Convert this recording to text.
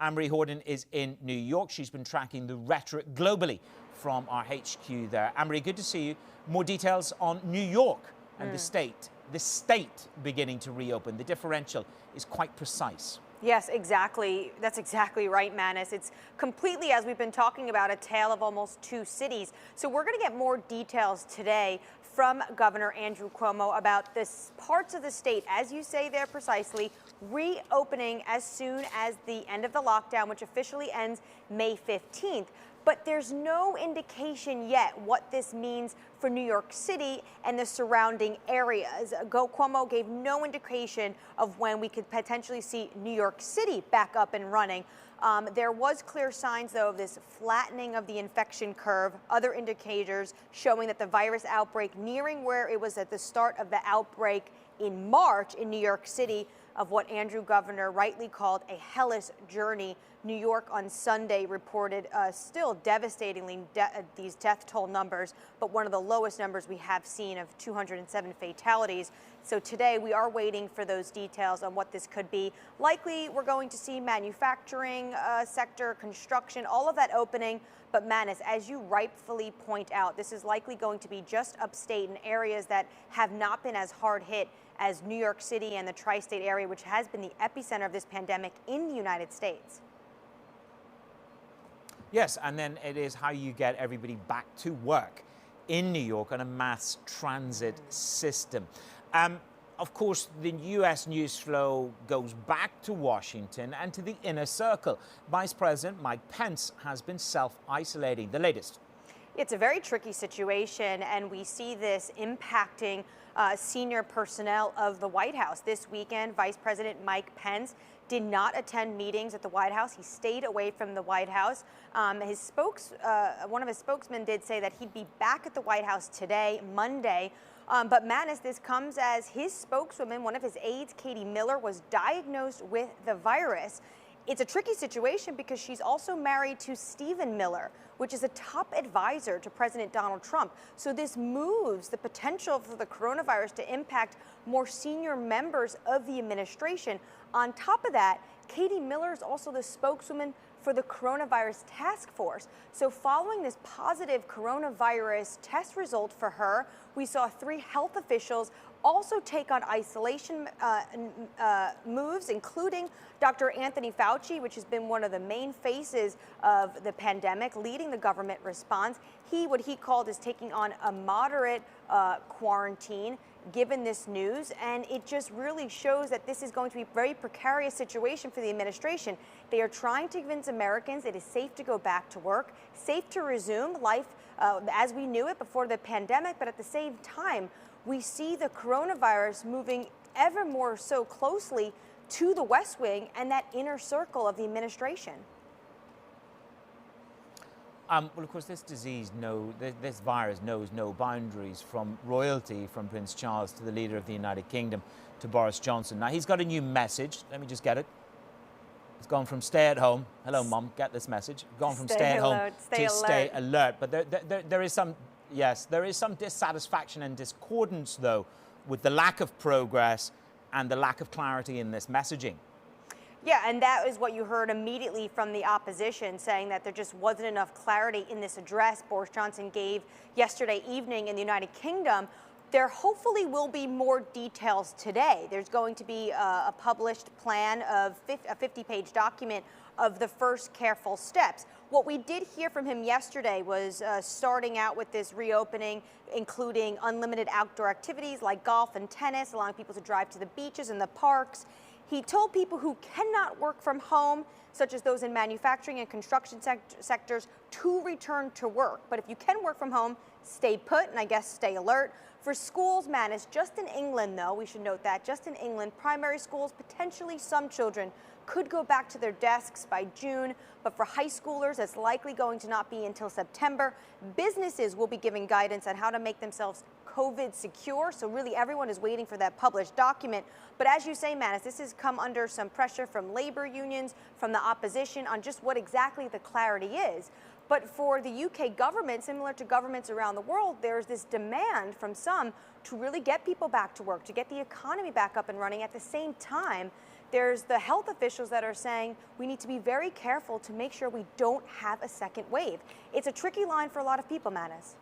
Annmarie Hordern is in New York. She's been tracking the rhetoric globally from our HQ there. Annmarie, good to see you. More details on New York and the state beginning to reopen. The differential is quite precise. Yes, exactly. That's exactly right, Manus. It's completely, as we've been talking about, a tale of almost two cities. So we're going to get more details today from Governor Andrew Cuomo about this parts of the state, as you say there precisely, reopening as soon as the end of the lockdown, which officially ends May 15th. But there's no indication yet what this means for New York City and the surrounding areas. Cuomo gave no indication of when we could potentially see New York City back up and running. There was clear signs, though, of this flattening of the infection curve, other indicators showing that the virus outbreak nearing where it was at the start of the outbreak in March in New York City, of what Andrew Governor rightly called a hellish journey. New York on Sunday reported still devastatingly these death toll numbers, but one of the lowest numbers we have seen of 207 fatalities. So today we are waiting for those details on what this could be. Likely we're going to see manufacturing sector, construction, all of that opening. But Manus, as you rightfully point out, this is likely going to be just upstate in areas that have not been as hard hit as New York City and the tri-state area, which has been the epicenter of this pandemic in the United States. Yes, and then it is how you get everybody back to work in New York on a mass transit system. Of course, the U.S. news flow goes back to Washington and to the inner circle. Vice President Mike Pence has been self-isolating. The latest. It's a very tricky situation, and we see this impacting senior personnel of the White House. This weekend, Vice President Mike Pence did not attend meetings at the White House. He stayed away from the White House. One of his spokesmen did say that he'd be back at the White House today, Monday. But Manus, this comes as his spokeswoman, one of his aides, Katie Miller, was diagnosed with the virus. It's a tricky situation because she's also married to Stephen Miller, which is a top advisor to President Donald Trump. So this moves the potential for the coronavirus to impact more senior members of the administration. On top of that, Katie Miller is also the spokeswoman for the coronavirus task force. So following this positive coronavirus test result for her, we saw 3 health officials also take on isolation moves, including Dr. Anthony Fauci, which has been one of the main faces of the pandemic, leading the government response. What he called is taking on a moderate quarantine, given this news, and it just really shows that this is going to be a very precarious situation for the administration. They are trying to convince Americans it is safe to go back to work, safe to resume life as we knew it before the pandemic, but at the same time, we see the coronavirus moving ever more so closely to the West Wing and that inner circle of the administration. Well, of course, this virus knows no boundaries, from royalty, from Prince Charles to the leader of the United Kingdom, to Boris Johnson. Now, he's got a new message. Let me just get it. It's gone from stay at home. Hello, Mum, get this message. Gone from stay at home to stay alert. But there is some dissatisfaction and discordance, though, with the lack of progress and the lack of clarity in this messaging. Yeah, and that is what you heard immediately from the opposition, saying that there just wasn't enough clarity in this address Boris Johnson gave yesterday evening in the United Kingdom. There hopefully will be more details today. There's going to be a published plan of a 50-page document of the first careful steps. What we did hear from him yesterday was starting out with this reopening, including unlimited outdoor activities like golf and tennis, allowing people to drive to the beaches and the parks. He told people who cannot work from home, such as those in manufacturing and construction sectors, to return to work. But if you can work from home, stay put and I guess stay alert. For schools, Manus, just in England, though, we should note that, just in England, primary schools, potentially some children could go back to their desks by June, but for high schoolers, it's likely going to not be until September. Businesses will be giving guidance on how to make themselves COVID secure, so really everyone is waiting for that published document. But as you say, Manus, this has come under some pressure from labor unions, from the opposition on just what exactly the clarity is. But for the UK government, similar to governments around the world, there's this demand from some to really get people back to work, to get the economy back up and running at the same time. there's the health officials that are saying we need to be very careful to make sure we don't have a second wave. It's a tricky line for a lot of people, Manis.